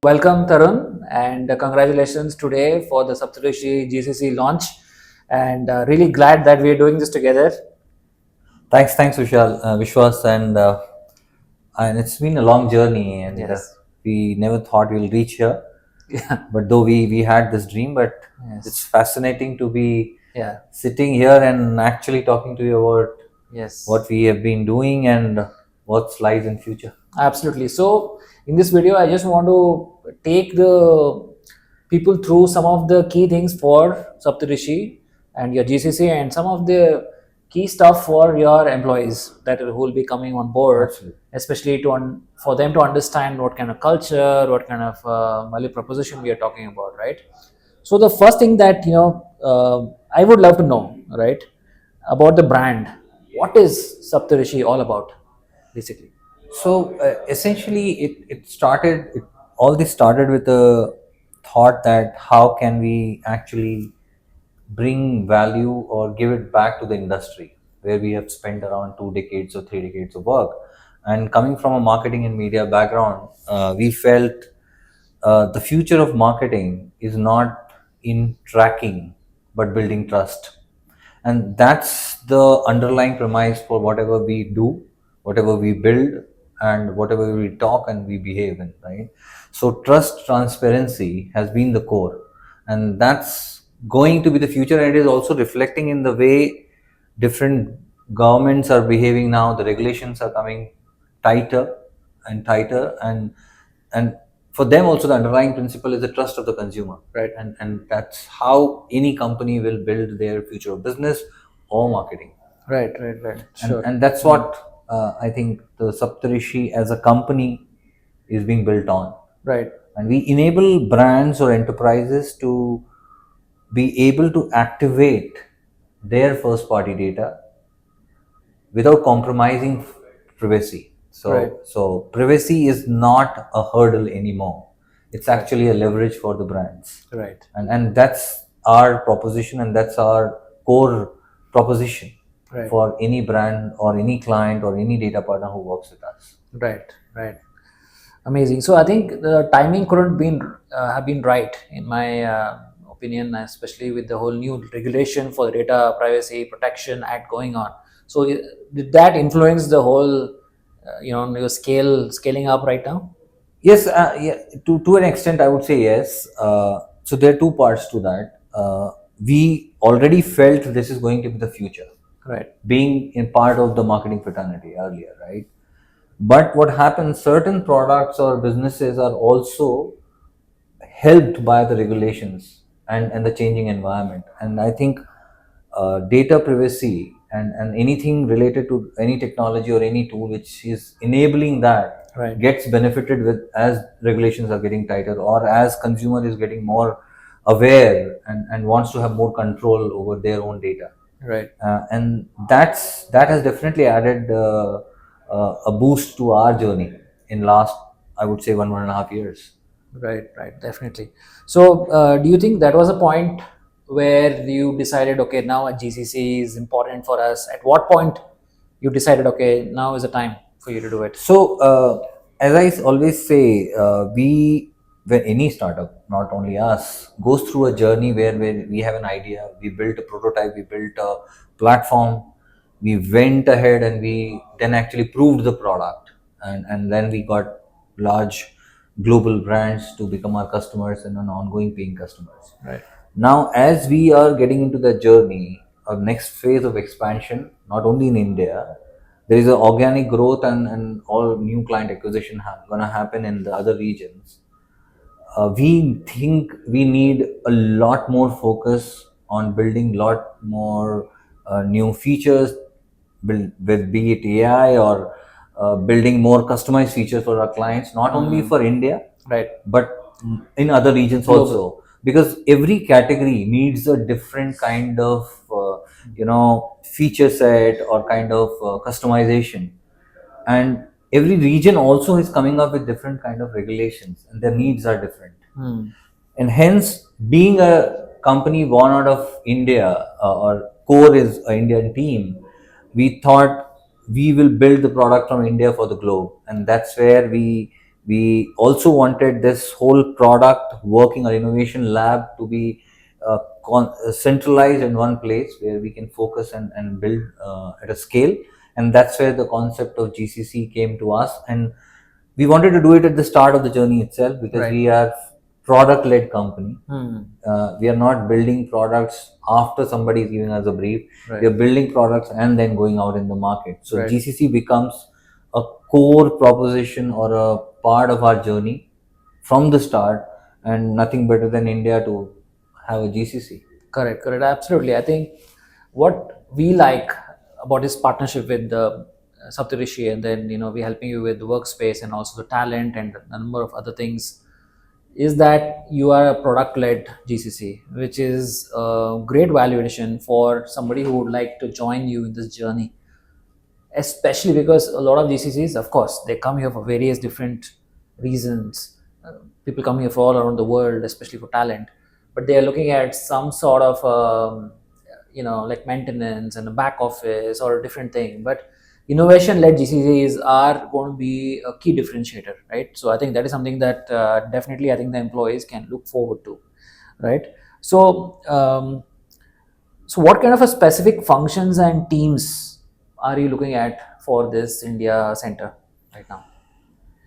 Welcome, Tarun, and congratulations today for the Saptharushi GCC launch. And really glad that we are doing this together. Thanks, Vishwas, and it's been a long journey, and Yes. we never thought we'll reach here. Yeah. But though we had this dream, but it's Yes. fascinating to be Yeah. sitting here and actually talking to you about Yes. what we have been doing and what lies in future. Absolutely. So, in this video, I just want to take the people through some of the key things for Saptarishi and your GCC and some of the key stuff for your employees that who will be coming on board, Absolutely. especially for them to understand what kind of culture, what kind of value proposition we are talking about, right? So, the first thing that I would love to know, right, about the brand. What is Saptarishi all about, basically? So essentially, all this started with a thought that how can we actually bring value or give it back to the industry where we have spent around 2 decades or 3 decades of work. And coming from a marketing and media background, we felt the future of marketing is not in tracking but building trust. And that's the underlying premise for whatever we do, whatever we build, and whatever we talk and we behave in, right? So trust, transparency has been the core, and that's going to be the future. And it is also reflecting in the way different governments are behaving now. The regulations are coming tighter and tighter, and for them also the underlying principle is the trust of the consumer, Right. And that's how any company will build their future of business or marketing. Right. Sure. And that's what I think the Saptarishi as a company is being built on. Right. And we enable brands or enterprises to be able to activate their first party data without compromising privacy. Right. So privacy is not a hurdle anymore. It's actually a leverage for the brands. Right. And that's our proposition, and that's our core proposition Right. for any brand or any client or any data partner who works with us. Right. Amazing. So I think the timing couldn't have been right in my opinion, especially with the whole new regulation for Data Privacy Protection Act going on. So did that influence the whole, your scaling up right now? Yes, yeah, to an extent, I would say yes. So there are two parts to that. We already felt this is going to be the future, Right. being in part of the marketing fraternity earlier, right? But what happens, certain products or businesses are also helped by the regulations and the changing environment. And I think data privacy and anything related to any technology or any tool which is enabling that Right. gets benefited with as regulations are getting tighter or as consumer is getting more aware and wants to have more control over their own data. Right. And that has definitely added a boost to our journey in last, I would say, 1.5 years. Right, definitely. So, do you think that was a point where you decided, okay, now a GCC is important for us? At what point you decided, okay, now is the time for you to do it? So, as I always say, when any startup, not only us, goes through a journey where we have an idea, we built a prototype, we built a platform, we went ahead and we then actually proved the product, and then we got large global brands to become our customers and an ongoing paying customers. Right. Now, as we are getting into the journey, our next phase of expansion, not only in India, there is an organic growth and all new client acquisition going to happen in the other regions. We think we need a lot more focus on building a lot more new features, be it AI or building more customized features for our clients, not only for India, Right. but in other regions Global. also, because every category needs a different kind of feature set or kind of customization, and every region also is coming up with different kind of regulations and their needs are different. And hence, being a company born out of India, or core is an Indian team, we thought we will build the product from India for the globe, and that's where We also wanted this whole product working or innovation lab to be centralized in one place where we can focus and build at a scale. And that's where the concept of GCC came to us. And we wanted to do it at the start of the journey itself, because Right. we are product led company. Hmm. We are not building products after somebody is giving us a brief. Right. We are building products and then going out in the market. So Right. GCC becomes a core proposition or a part of our journey from the start, and nothing better than India to have a GCC. Correct, correct. Absolutely. I think what we like about this partnership with Saptharushi, and then we're helping you with the workspace and also the talent and a number of other things, is that you are a product-led GCC, which is a great value addition for somebody who would like to join you in this journey. Especially because a lot of GCCs, of course, they come here for various different reasons. People come here for all around the world, especially for talent, but they are looking at some sort of like maintenance and a back office or a different thing. But innovation led GCCs are going to be a key differentiator, right? So I think that is something that definitely I think the employees can look forward to, right? So what kind of a specific functions and teams are you looking at for this India center right now?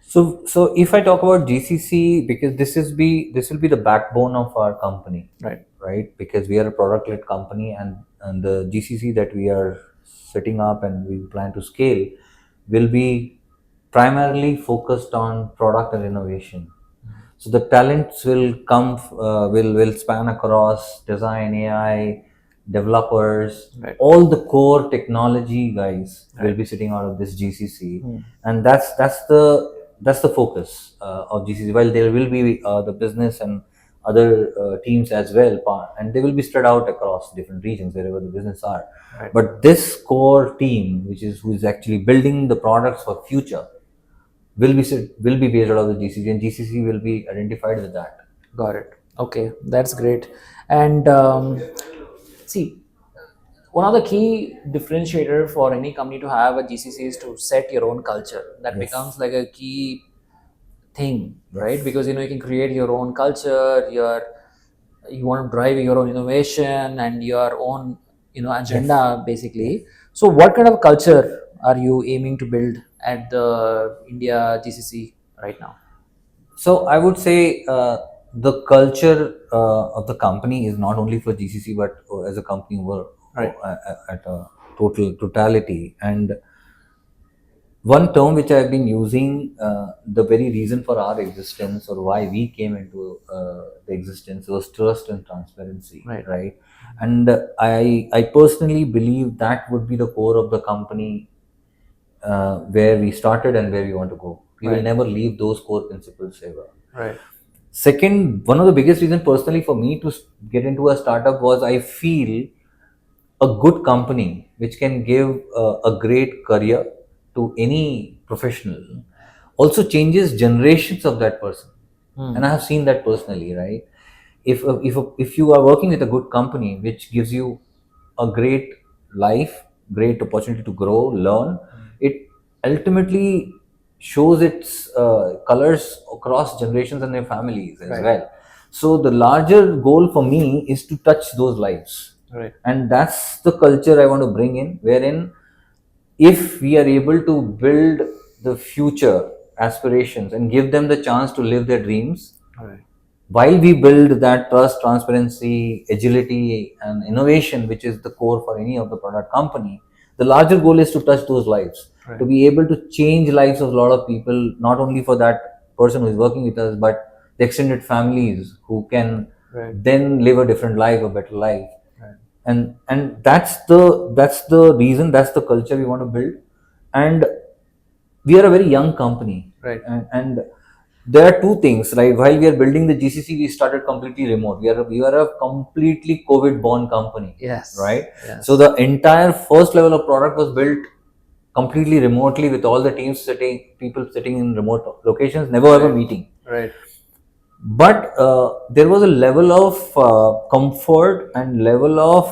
So if I talk about GCC, because this will be the backbone of our company, Right. right? Because we are a product led company, and the GCC that we are setting up and we plan to scale will be primarily focused on product and innovation. So the talents will come, will span across design, AI, developers, Right. all the core technology guys will Right. be sitting out of this GCC. Hmm. And that's the focus of GCC. While there will be the business and other teams as well, and they will be spread out across different regions wherever the business are. Right. But this core team, which is who is actually building the products for future, will be based out of the GCC, and GCC will be identified with that. Got it. Okay, that's great. And see, one of the key differentiator for any company to have a GCC is to set your own culture. That Yes. becomes like a key thing, Yes. right? Because you can create your own culture. You want to drive your own innovation and your own agenda basically. So what kind of culture are you aiming to build at the India GCC right now? So I would say the culture of the company is not only for GCC, but as a company over Right. at a totality. And one term which I've been using, the very reason for our existence or why we came into the existence, was trust and transparency, Right. And I personally believe that would be the core of the company, where we started and where we want to go. We will Right. never leave those core principles ever. Right. Second, one of the biggest reasons personally for me to get into a startup was I feel a good company which can give a great career to any professional also changes generations of that person. And I have seen that personally, right? If you are working with a good company which gives you a great life, great opportunity to grow, learn, it ultimately shows its colors across generations and their families as Right. well. So the larger goal for me is to touch those lives, Right. and that's the culture I want to bring in, wherein if we are able to build the future aspirations and give them the chance to live their dreams, Right. while we build that trust, transparency, agility, and innovation, which is the core for any of the product company, the larger goal is to touch those lives, Right. to be able to change lives of a lot of people, not only for that person who is working with us, but the extended families who can Right. then live a different life, a better life. Right. And that's the reason, that's the culture we want to build. And we are a very young company, Right. and there are two things, right? While we are building the GCC, we started completely remote. We are a completely COVID born company. Yes. Right. Yes. So the entire first level of product was built completely remotely, with all the teams people sitting in remote locations, never ever meeting. Right. But there was a level of comfort and level of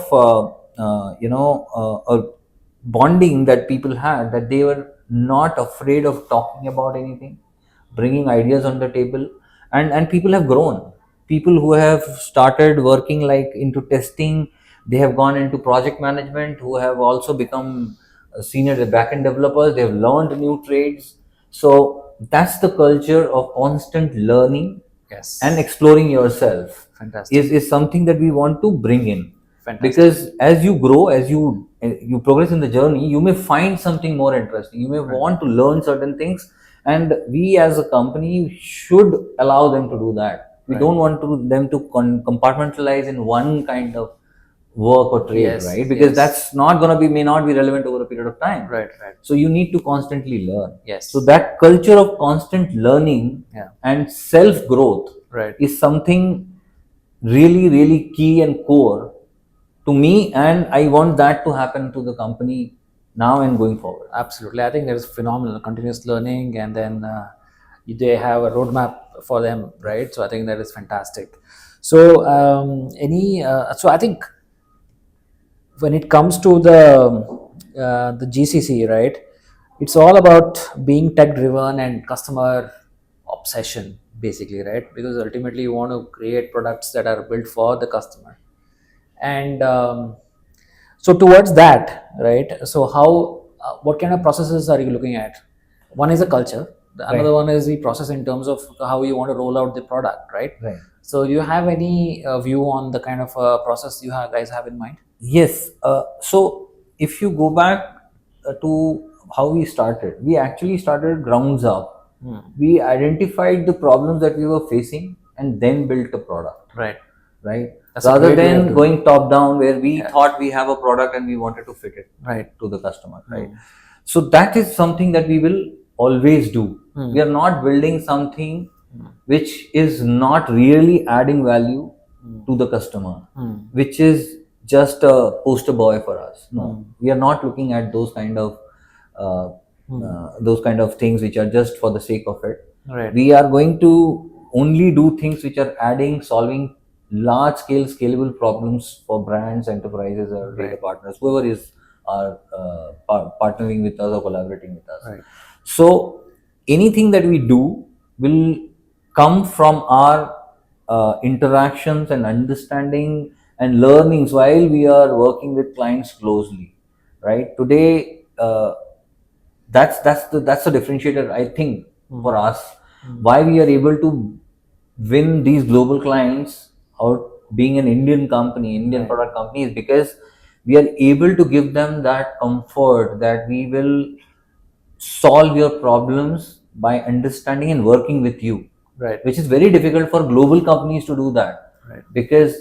bonding that people had, that they were not afraid of talking about anything, bringing ideas on the table, and people have grown. People who have started working like into testing, they have gone into project management, who have also become senior backend developers. They have learned new trades. So that's the culture of constant learning Yes. and exploring yourself. Fantastic. Is something that we want to bring in. Fantastic. Because as you grow, as you progress in the journey, you may find something more interesting. You may want to learn certain things, and we as a company should allow them to do that. We don't want them to compartmentalize in one kind of work or trade, Yes, right? Because yes. that's not going to be, may not be relevant over a period of time. Right. So you need to constantly learn. Yes. So that culture of constant learning and self growth is something really, really key and core to me, and I want that to happen to the company now and going forward. Absolutely. I think there is phenomenal continuous learning, and then they have a roadmap for them, right? So I think that is fantastic. So so I think when it comes to the GCC, right, it's all about being tech driven and customer obsession, basically, right? Because ultimately you want to create products that are built for the customer, and so towards that, right? So how what kind of processes are you looking at? One is a culture. Another one is the process in terms of how you want to roll out the product, right? So do you have any view on the kind of process you guys have in mind? Yes. So if you go back to how we started, we actually started grounds up. We identified the problems that we were facing and then built a product. Right. That's rather than going top down, where we thought we have a product and we wanted to fit it to the customer, right? So that is something that we will always do. We are not building something which is not really adding value to the customer, which is just a poster boy for us. No, we are not looking at those kind of things which are just for the sake of it. We are going to only do things which are solving large scale scalable problems for brands, enterprises, or data partners, whoever is partnering with us or collaborating with us. So anything that we do will come from our interactions and understanding and learnings while we are working with clients closely, right? Today, that's the differentiator, I think, for us. Why we are able to win these global clients out being an Indian company, Indian product company, is because we are able to give them that comfort that we will solve your problems by understanding and working with you, which is very difficult for global companies to do that, because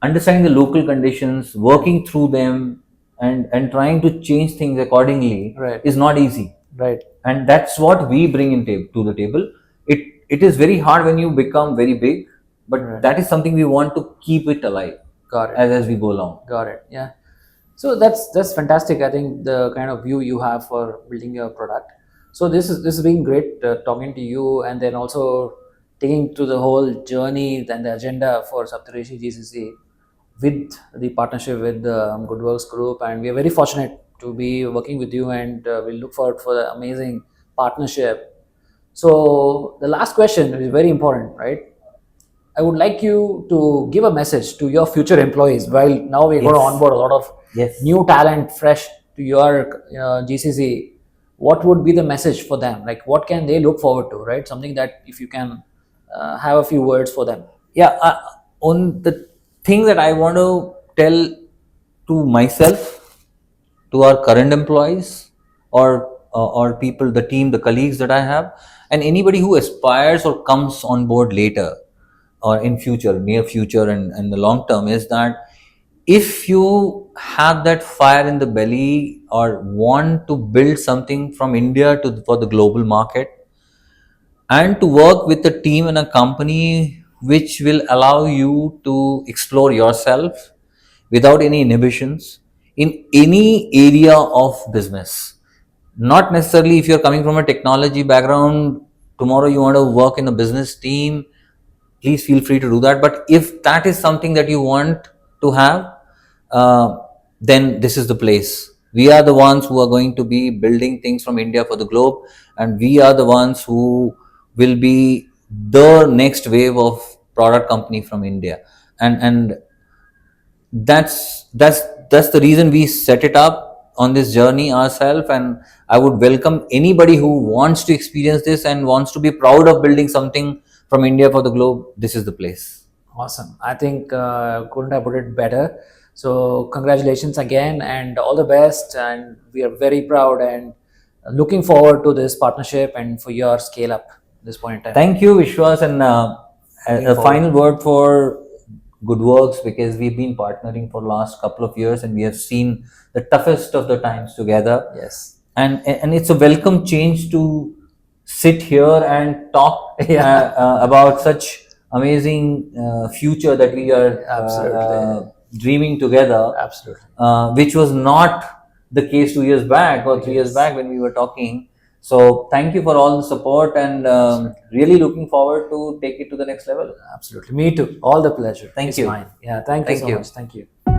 understanding the local conditions, working through them, and trying to change things accordingly is not easy. And that's what we bring to the table. It is very hard when you become very big, but that is something we want to keep it alive. As we go along. Got it. Yeah. So that's fantastic. I think the kind of view you have for building your product. So this has been great talking to you, and then also taking to the whole journey and the agenda for Saptharushi GCC with the partnership with the GoodWorks Group, and we are very fortunate to be working with you, and we look forward for the amazing partnership. So the last question is very important, right? I would like you to give a message to your future employees. While now we're going to onboard a lot of new talent, fresh to your GCC, what would be the message for them? Like, what can they look forward to, right? Something that if you can have a few words for them. Yeah, on the thing that I want to tell to myself, to our current employees, or people, the team, the colleagues that I have, and anybody who aspires or comes on board later or in future, near future, and the long term, is that if you have that fire in the belly or want to build something from India for the global market, and to work with a team and a company which will allow you to explore yourself without any inhibitions in any area of business. Not necessarily if you're coming from a technology background, tomorrow you want to work in a business team, please feel free to do that. But if that is something that you want to have, then this is the place. We are the ones who are going to be building things from India for the globe, and we are the ones who will be the next wave of product company from India. And that's the reason we set it up on this journey ourselves. And I would welcome anybody who wants to experience this and wants to be proud of building something from India for the globe. This is the place. Awesome. I think couldn't have put it better. So congratulations again and all the best. And we are very proud and looking forward to this partnership and for your scale up this point in time. Thank you, Vishwas. And Looking a forward. final word for GoodWorks, because we've been partnering for last couple of years and we have seen the toughest of the times together. Yes. And it's a welcome change to sit here and talk Yeah. about such amazing future that we are Absolutely. dreaming together, Absolutely. which was not the case 2 years back or 3 years Yes. back when we were talking. So thank you for all the support, and really looking forward to take it to the next level. Absolutely. Me too. All the pleasure. Thank It's you. mine. Yeah. Thank you Thank so you. much. Thank you.